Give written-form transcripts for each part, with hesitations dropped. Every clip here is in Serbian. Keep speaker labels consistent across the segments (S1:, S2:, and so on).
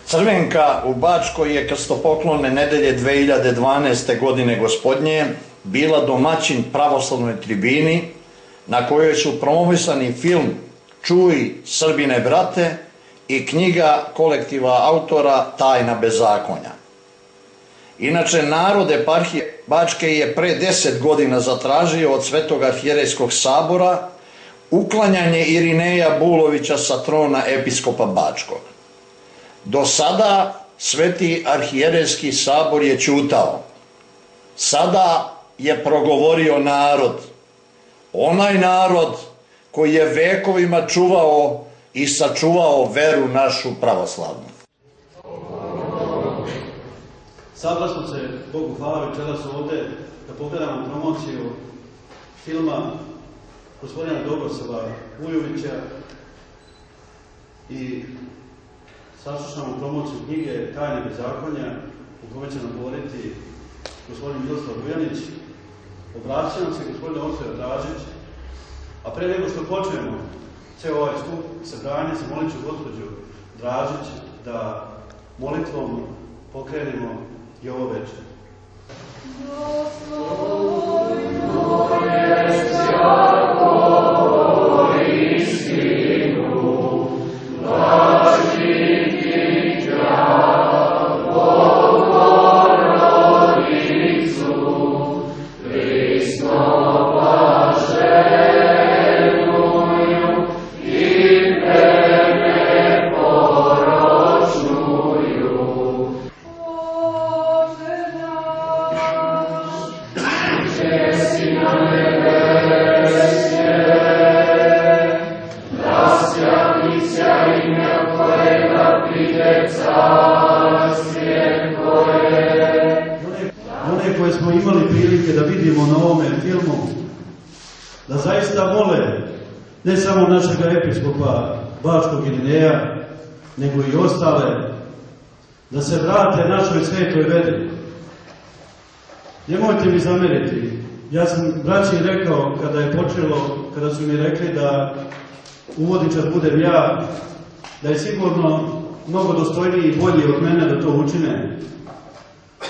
S1: Crvenka u Bačkoj je krstopoklonne nedelje 2012. godine gospodnje bila domaćin pravoslavnoj tribini na kojoj su promovisani film Čuj Srbine brate i knjiga kolektiva autora Tajna bezakonja. Inače, narod eparhije Bačke je pre 10 godina zatražio od Svetog arhijerejskog sabora uklanjanje Irineja Bulovića sa trona episkopa Bačkog. Do sada Sveti arhijerejski sabor je ćutao. Sada je progovorio narod. Onaj narod koji je vekovima čuvao i sačuvao veru našu pravoslavnu.
S2: Sabrali smo se, Bogu hvala, večeras ovde da pogledamo promociju filma gospodina Dobrosava Vujovića i saslušamo promociju knjige Tajne bezakonja u kome će nam govoriti gospodin Miroslav Vujanić. Obraća nam se gospodin Osvija Dražić, a pre nego što počnemo ceo ovaj skup sabranje, zamolit ću gospođu Dražić da molitvom pokrenemo i ovo večer. Koje smo imali prilike da vidimo na ovome filmu, da zaista mole ne samo našeg episkopa Bačkog Irineja, nego i ostale, da se vrate našoj svetoj veri. Nemojte mi zameriti, ja sam braći rekao kada je počelo, kada su mi rekli da uvodičar budem ja, da je sigurno mnogo dostojniji i bolji od mene da to učine.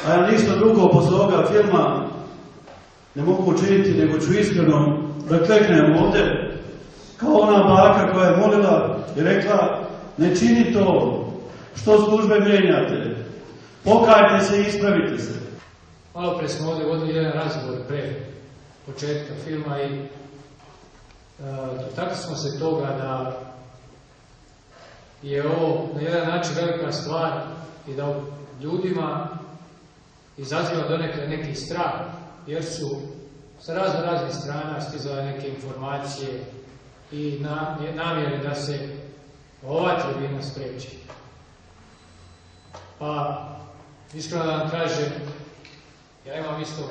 S2: A ja ništa drugo posle ovoga filma ne mogu učiniti, nego ću iskreno da kleknem ovde, kao ona baka koja je molila i rekla: ne čini to, što službe menjate, pokajte se i ispravite se.
S3: Malo pre smo ovde vodili jedan razgovor pre početka filma i dotakli smo se toga da je ovo na jedan način velika stvar i da ljudima izaziva donekle neki strah, jer su sa raznih strana stizale neke informacije i namjere da se ova tribina spreči. Pa, iskreno da vam kažem, ja imam isto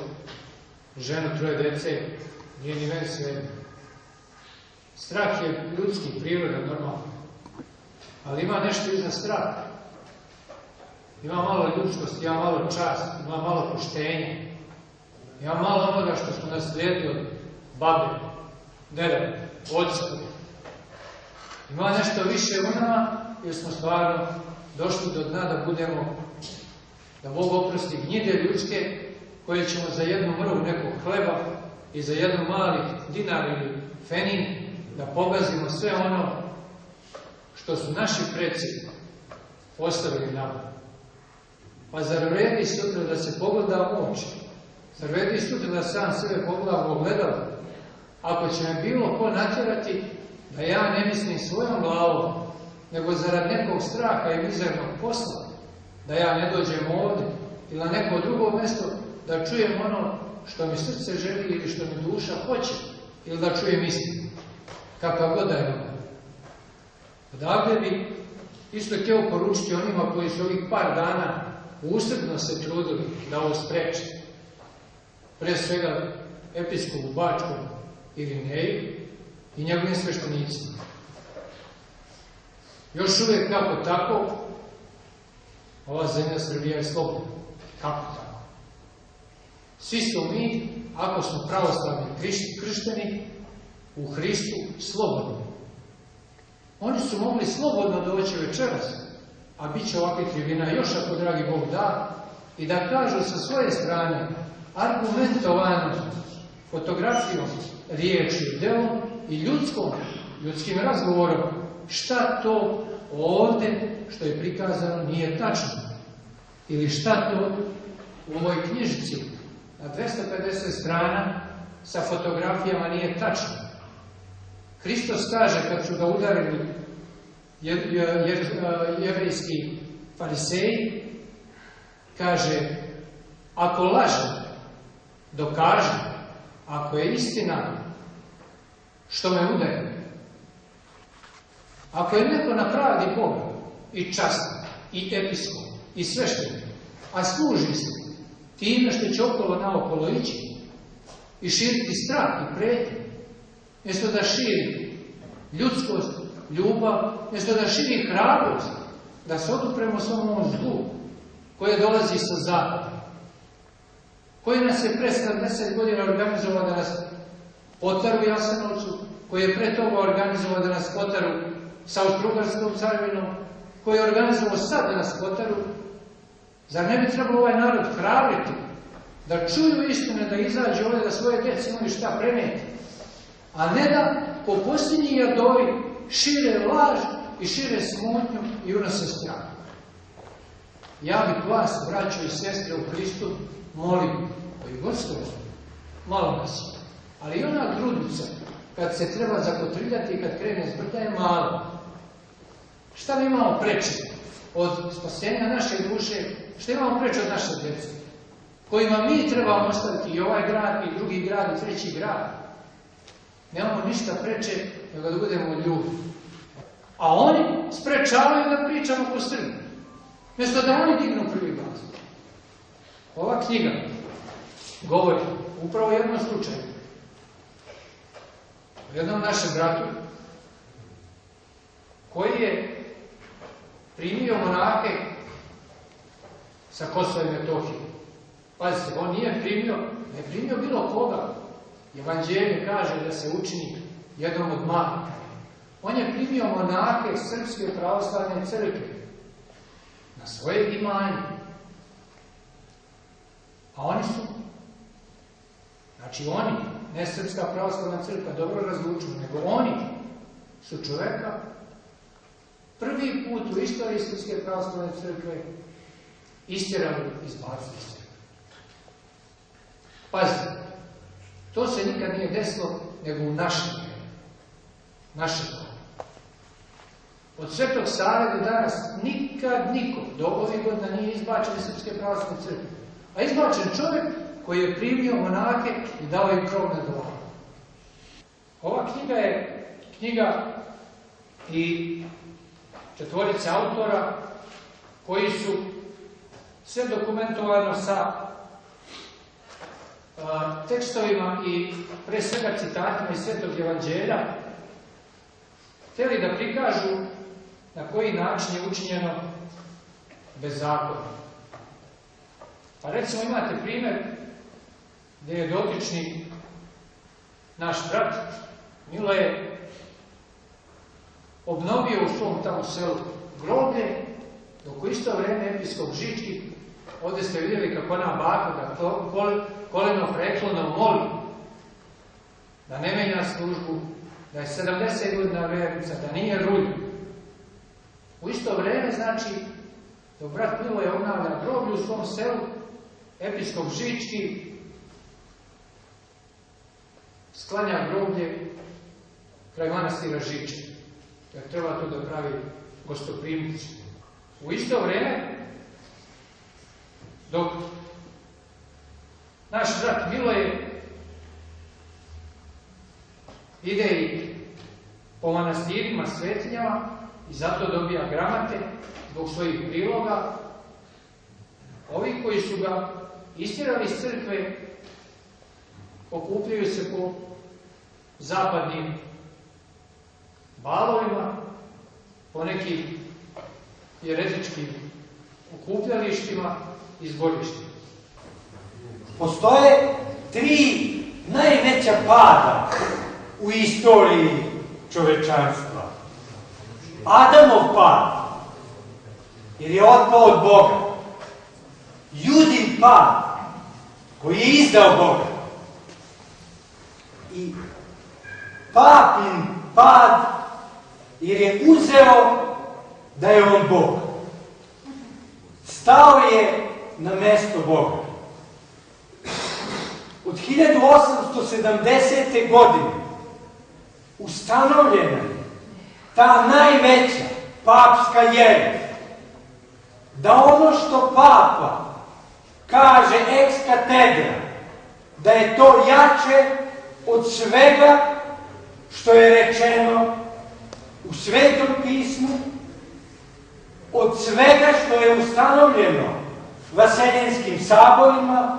S3: ženu, 3 dece, nije ni meni sve. Strah je ljudski, prirodan, normalno, ali ima nešto iznad straha. Ima malo ljudskosti, ima malo čast, ima malo poštenja, ima malo onoga što smo naslijedili od babe, deda, oca. Ima nešto više u nama, jer smo stvarno došli do dna da budemo, da Bog oprosti gnjide ljudske, koje ćemo za jednu mrvu nekog hleba i za jednu mali dinar ili fenin da pogazimo sve ono što su naši preci ostavili nama. Pa zar vredi sutra da se pogleda u oči? Zar vredi sutra da sam sebe pogleda u ogledalo? Ako će me bilo ko natjerati da ja ne mislim svojom glavom, nego zarad nekog straha i mizernog posla, da ja ne dođem ovde ili na neko drugo mesto da čujem ono što mi srce želi ili što mi duša hoće, ili da čujem istinu, kakav god da je ono. Odavde bi isto htio poručiti onima koji su ovih par dana usrdno se trudili da ovo spreče. Pre svega episkopu Bačkom Irineju i njegovim sveštenicima. Još uvijek kako tako, ova zemlja Srbija je slobodna. Kako tako? Svi smo mi, ako smo pravoslavni kršteni, u Hristu slobodni. Oni su mogli slobodno doći večeras a bit će ovakvih tribina još ako dragi Bog da, i da kažu sa svoje strane argumentovano fotografijom, riječju, delom i ljudskim razgovorom šta to ovdje što je prikazano nije tačno. Ili šta to u ovoj knjižici na 250 strana sa fotografijama nije tačno. Hristos kaže kad su ga udarili jevrejski fariseji, kaže, ako laže, dokaže, ako je istina, što me udari. Ako je neko na pravdi Boga, i častan, i episkop, i sveštenik, a služi se time što će okolo naokolo ići i širiti strah i pretnje, mjesto da širi ljudskost, ljubav, mjesto da širi hrabrost, da se odupremo svom ovom zlu koje dolazi sa zapada, koji nas je pre 70 godina organizovao da nas potaru u Jasenovcu, koji je pre toga organizovao da nas potaru sa Austrougarskom carvinom, koji je organizovao sad da nas potaru. Zar ne bi trebalo ovaj narod hrabriti, da čuju istine, da izađe ovdje, da svoje djece imaju šta preneti, a ne da po posljednji jadovi šire laž i šire smutnju i unose strah. Ja bih vas, braćo i sestre u Hristu, molim, koji Gospod, malo nas je, ali i ona grudica, kad se treba zakotrljati i kad krene zbrda je malo. Šta mi imamo preče od spasenja naše duše, šta imamo preče od naše djece, kojima mi trebamo ostaviti i ovaj grad, i drugi grad, i treći grad. Nemamo ništa preče nego da budemo ljudi. A oni sprečavaju da pričamo po Srbiji. Mjesto da oni dignu prvi glas. Ova knjiga govori upravo o jednom slučaju. O jednom našem bratu koji je primio monahe sa Kosova i Metohije. Pazite, on nije primio bilo koga. Evanđelje kaže da se učini jednom od malih. On je primio monahe Srpske pravoslavne crkve na svoje imanje. A oni su, ne Srpska pravoslavna crkva, dobro razlučuju, nego oni su čoveka prvi put u istoriji Srpske pravoslavne crkve istjerali iz crkve. Pazite, to se nikad nije desilo nego u našem vremenu. Od Svetog Save do danas nikad niko do ovih godina nije izbačen iz Srpske pravoslavne crkve. A izbačen čovjek koji je primio monahe i dao im krov nad glavom. Ova knjiga je knjiga i četvorice autora koji su sve dokumentovano sa tekstovima i pre svega citatima iz Svetog Evanđelja htjeli da prikažu na koji način je učinjeno bezakonje. Pa recimo imate primjer gdje je dotični naš brat Miloje obnovio u svom tamo selu groblje, dok u isto vrijeme episkop Žički, ovdje ste vidjeli kako ona baka da koleno preklono moli, da ne menja službu, da je 70 godina vernica, da nije rulj. U isto vrijeme, dok brat Miloje obnavlja groblje u svom selu, episkop Žički sklanja groblje kraj manastira Žičke, jer treba to da pravi gostoprimnicu. U isto vrijeme, dok naš brat Miloje ide i po manastirima, svetinjama i zato dobija gramate zbog svojih priloga, ovi koji su ga istjerali iz crkve okupljaju se po zapadnim balovima, po nekim jeretičkim okupljalištima i zborištima.
S4: Postoje tri najveća pada u istoriji čovečanstva. Adamov pad, jer je otpao od Boga. Judin pad, koji je izdao Boga. I papin pad, jer je uzeo da je on Bog. Stao je na mesto Boga. Od 1870. godine ustanovljena je ta najveća papska jerarhija, da ono što papa kaže ex katedra, da je to jače od svega što je rečeno u Svetom pismu, od svega što je ustanovljeno vaseljenskim saborima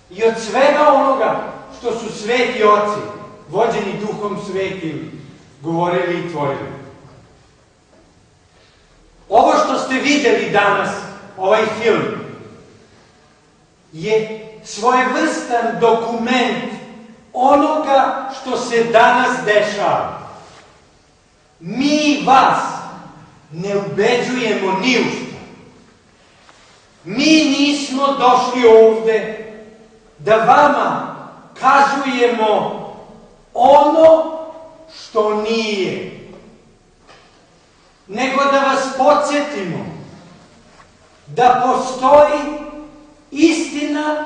S4: i od svega onoga što su sveti oci, vođeni Duhom Svetim, govorili i tvorili. Ovo što ste videli danas, ovaj film, je svojevrstan dokument onoga što se danas dešava. Mi vas ne ubeđujemo ni u što. Mi nismo došli ovde da vama kazujemo ono što nije, nego da vas podsjetimo da postoji istina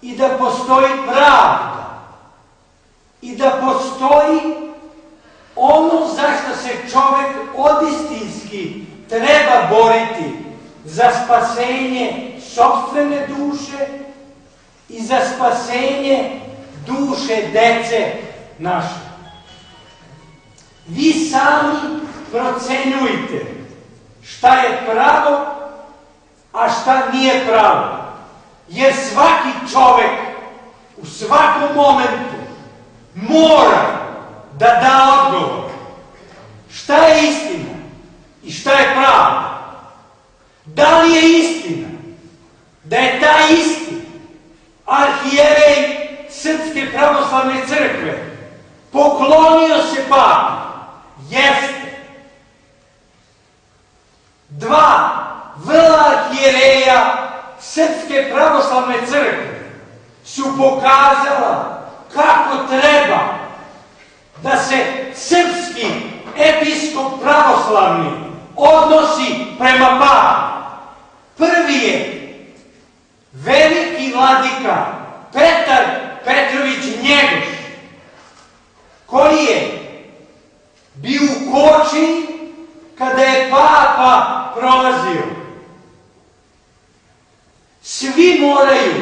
S4: i da postoji pravda i da postoji ono za što se čovek odistinski treba boriti za spasenje sopstvene duše i za spasenje duše dece naše. Vi sami procenjujte šta je pravo, a šta nije pravo. Jer svaki čovek u svakom momentu mora da da odgovor šta je istina i šta je pravo. Da li je istina da je ta isti arhijerej Srpske pravoslavne crkve poklonio se papi? Jeste. Dva vrla arhijereja Srpske pravoslavne crkve su pokazala kako treba da se srpski episkop pravoslavni odnosi prema papi. Prvi je veliki vladika Petar Petrović Njegoš, koji je bio u koči kada je papa prolazio. Svi moraju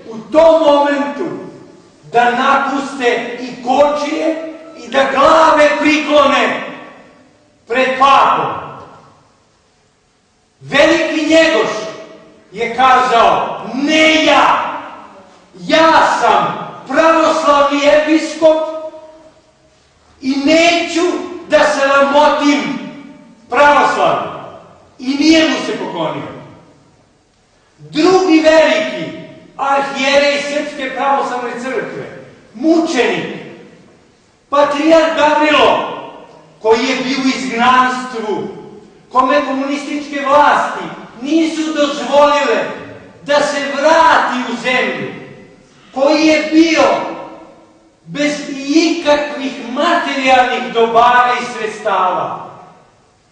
S4: u tom momentu da napuste i kočije i da glave priklone pred papom. Veliki Njegoš je kazao: ne ja, ja sam pravoslavni episkop i neću da sramotim pravoslavlje. I nije mu se poklonio. Drugi veliki arhijerej Srpske pravoslavne crkve, mučenik, patrijarh Gavrilo, koji je bio u izgnanstvu, kome komunističke vlasti nisu dozvolile da se vrati u zemlju, koji je bio bez ikakvih materijalnih dobara i sredstava,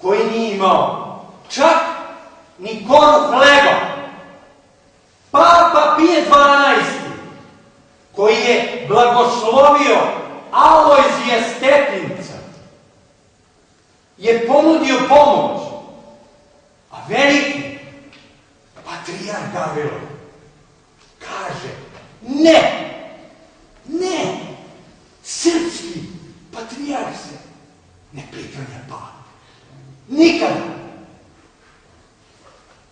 S4: koji nije imao čak ni koru hleba. Papa Pije XII, koji je blagoslovio Alojzija Stepinca, je ponudio pomoć, a veliki patrijarh Gavrilo kaže: ne, ne, srpski patrijarh se ne priklanja papi. Nikada.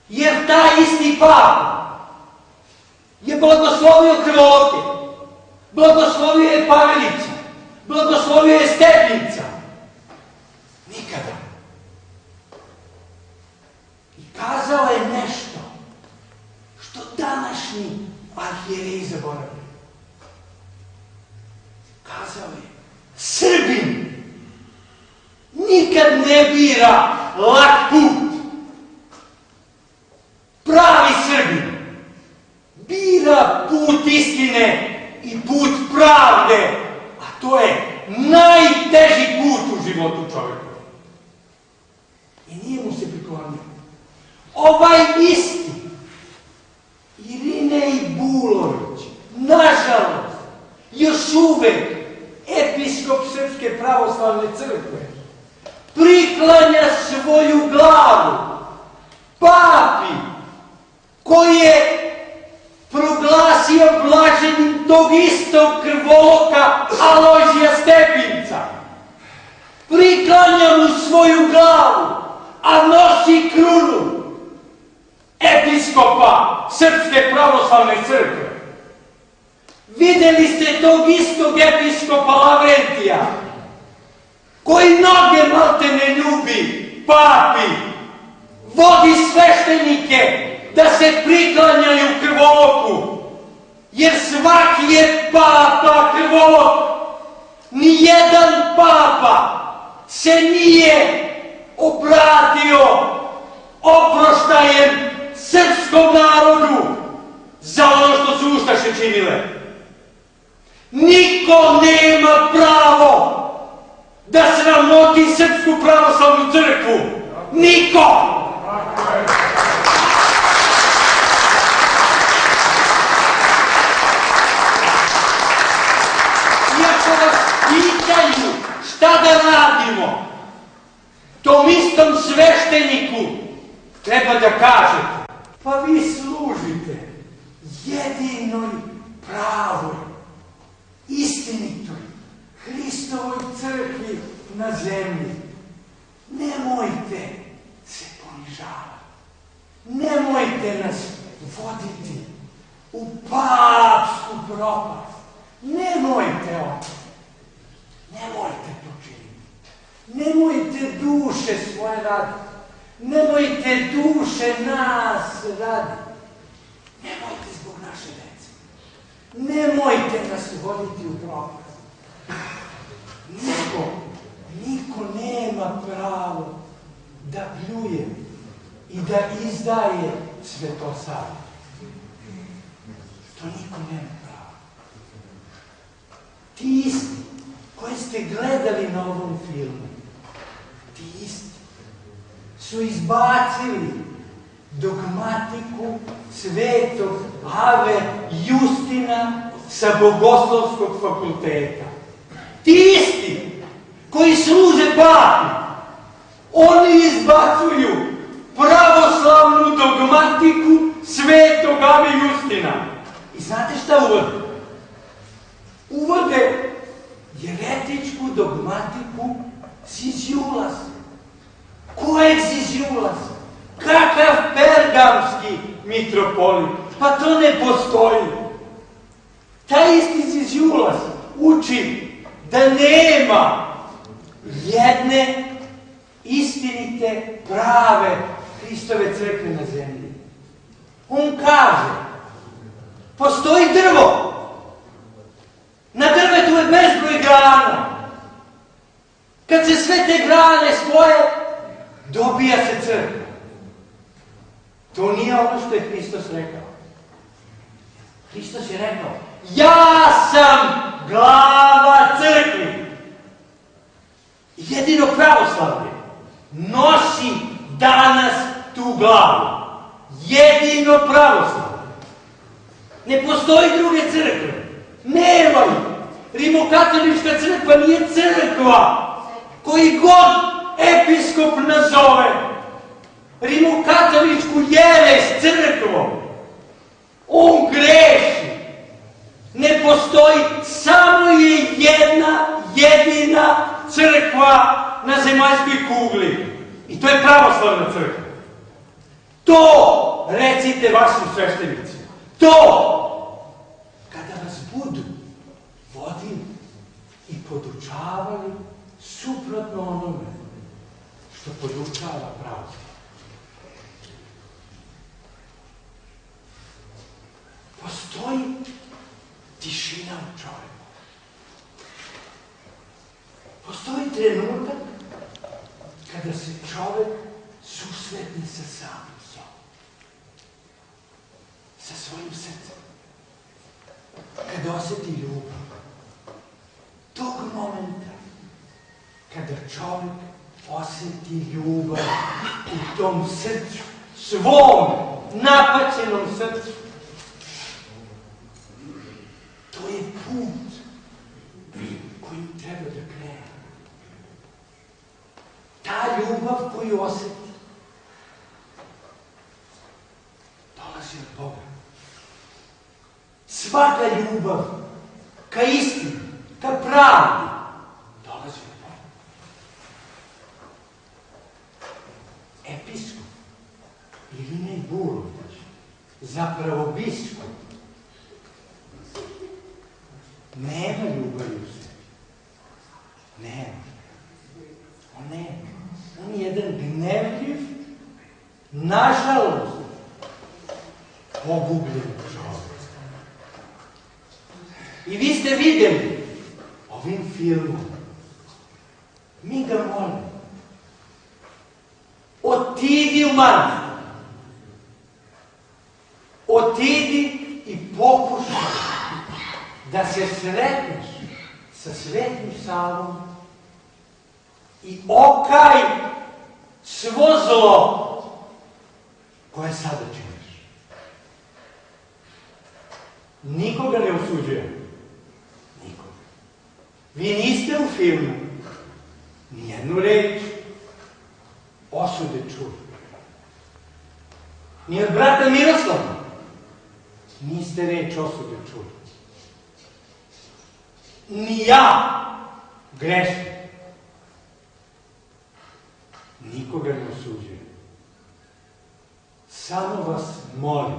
S4: Jer taj isti papa je blagoslovio Krvoke, blagoslovio je Pavelića, blagoslovio je Stepinca. Nikada. I kazao je nešto što današnji arhijereji zaboravili. Kazao je: Srbin nikad ne bira lak put. pravde, a to je najteži put u životu čovjeka. I nije mu se priklonio. Ovaj isti Irinej Bulović, nažalost, još uvek episkop Srpske pravoslavne crkve, priklanja svoju glavu papi koji je proglasio blaženim tog istog krvoloka Alojzija Stepinca. Priklanja mu svoju glavu, a nosi krunu episkopa Srpske pravoslavne crkve. Videli ste tog istog episkopa Lavrentija, koji noge malte ne ljubi papi, vodi sveštenike da se priklanjaju krvoloku, jer svaki je papa krvolok. Nijedan papa se nije obratio oproštajem srpskom narodu za ono što su ustaše činile. Niko nema pravo da sramoti Srpsku pravoslavnu crkvu. Niko! Iako vas pitaju šta da radimo, tom istom svešteniku treba da kažete: pa vi služite jedinoj pravoj, istinitoj Hristovoj crkvi na zemlji. Nemojte se ponižavati. Nemojte nas voditi u papsku propast. Nemojte ovo. Nemojte to činiti. Nemojte duše svoje raditi. Nemojte duše nas raditi. Nemojte zbog naše dece. Nemojte nas voditi u propast. Niko nema pravo da pljuje i da izdaje svetosavlje. To niko nema pravo. Ti isti koji ste gledali na ovom filmu, ti isti su izbacili dogmatiku svetog Ave Justina sa Bogoslovskog fakulteta. Ti isti koji služe papi, oni izbacuju pravoslavnu dogmatiku svetog Ave Justina. I znate šta uvode? Uvode jeretičku dogmatiku Ziziulas. Ko je Ziziulas? Kakav pergamski mitropolit? Pa to ne postoji. Taj isti Ziziulas uči da nema jedne istinite, prave Hristove crkve na zemlji. On kaže, postoji drvo. Na drvetu je bezbroj grana. Kad se sve te grane spoje, dobija se crkva. To nije ono što je Hristos rekao. Hristos je rekao, ja sam glava crkvi. Jedino pravoslavlje nosi danas tu glavu. Jedino pravoslavlje. Ne postoji druge crkve. Nema ih. Rimokatolička crkva nije crkva. Koji god episkop nazove rimokatoličku jeres crkvom, on greši. Ne postoji, samo je jedna jedina crkva na zemaljskoj kugli. I to je pravoslavna crkva. To recite vašim sveštenicima. To kada vas budu vodili i podučavali suprotno onome što podučava pravoslavlje. Postoji tišina u čovjeku. Postoji trenutak kada se čovjek susretne sa samim sobom. Sa svojim srcem. Kada osjeti ljubav. kada čovjek osjeti ljubav u tom srcu, svom napaćenom srcu. To je put kojim treba da krene. Ta ljubav koju osjeti dolazi od Boga. Svaka ljubav ka istini, ka pravdi dolazi od Boga. Episkop Irinej Bulović, zapravo biskup, nema ljubavi u sebi. Nema. On nema. On je jedan gnevljiv, nažalost, pogubljen čovjek. I vi ste vidjeli ovim filmom. Mi ga molimo. Otidi u manastir. Otidi i pokušaj da se sretneš sa Svetim Savom i okaj svo zlo koje sada činiš. Nikoga ne osuđujem. Nikoga. Vi niste u filmu nijednu reč osude čuli. Ni od brata Miroslava niste reč osude čuli. Ni ja grešim. Nikoga ne osuđujem. Samo vas molim.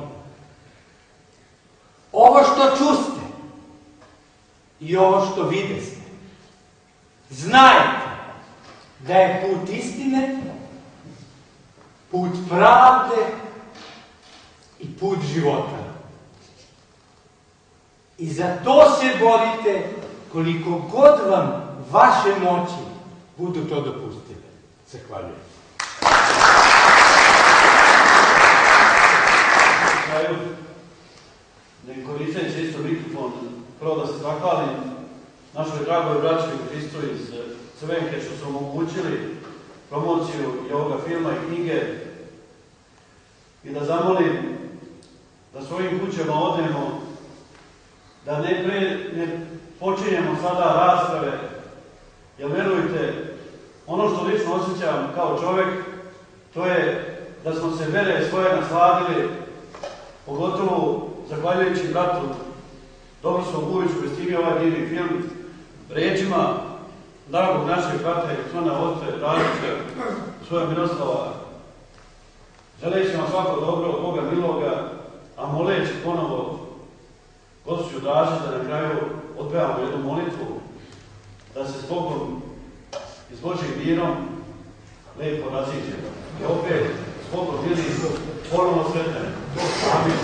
S4: Ovo što čuste i ovo što videste, znajte da je put istine, put pravde i put života. I za to se borite koliko god vam vaše moći budu to dopustile. Zahvaljujem.
S2: Na kraju, ne koristeći isto mikrofon, prvo da se zahvalim našoj dragoj braći u Hristu iz Crvenke što su omogućili promociju i ovoga filma i knjige i da zamolim da svojim kućama odnemo, da ne počinjemo sada rasprave, jer verujte, ono što lično osjećam kao čovjek, to je da smo se vere svoje nasladili, pogotovo zahvaljujući bratu Dobroslavu Vujoviću koji stigao ovaj divni film, riječima dragog našeg brata Jeksona Oste Radića, svoja Miroslava, želeći vam svako dobro od Boga miloga, a moleći ponovo gospođu Dražić da na kraju odpevamo jednu molitvu, da se s Bogom i s Božjim mirom lepo raziđemo. I opet s Bogom bili ponovno sretne. Amin.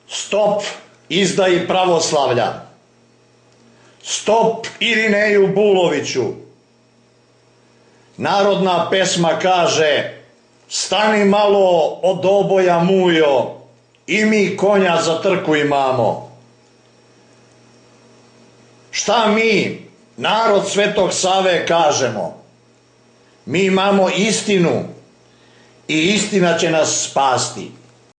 S1: Stop izdaji pravoslavlja. Stop Irineju Buloviću. Narodna pesma kaže: stani malo od oboja mujo, I mi konja za trku imamo. Šta mi, narod Svetog Save, kažemo? Mi imamo istinu i istina će nas spasti.